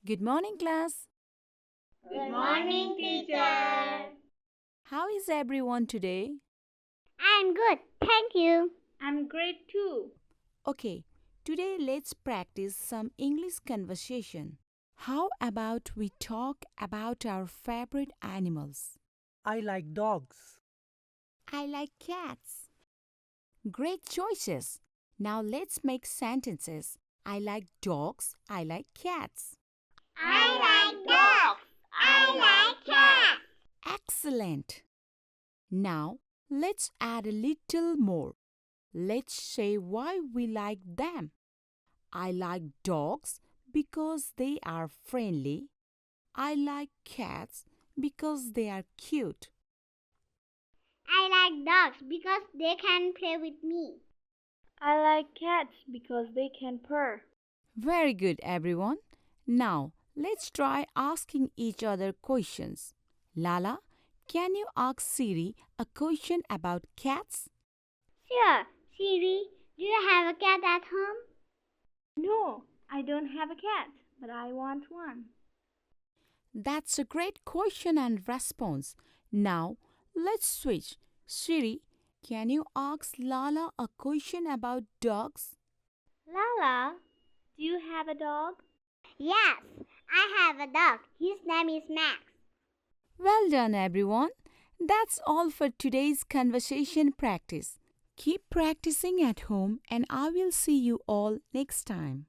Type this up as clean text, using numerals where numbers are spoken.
Good morning, class. Good morning, teacher. How is everyone today? I'm good, thank you. I'm great too. Okay, today let's practice some English conversation. How about we talk about our favorite animals? I like dogs. I like cats. Great choices. Now let's make sentences. I like dogs. I like cats. I like dogs. I like cats. Excellent. Now let's add a little more. Let's say why we like them. I like dogs because they are friendly. I like cats because they are cute. I like dogs because they can play with me. I like cats because they can purr. Very good, everyone. Now, let's try asking each other questions. Lala, can you ask Siri a question about cats? Sure, Siri, do you have a cat at home? No, I don't have a cat, but I want one. That's a great question and response. Now, let's switch. Siri, can you ask Lala a question about dogs? Lala, do you have a dog? Yes, I have a dog. His name is Max. Well done, everyone. That's all for today's conversation practice. Keep practicing at home, and I will see you all next time.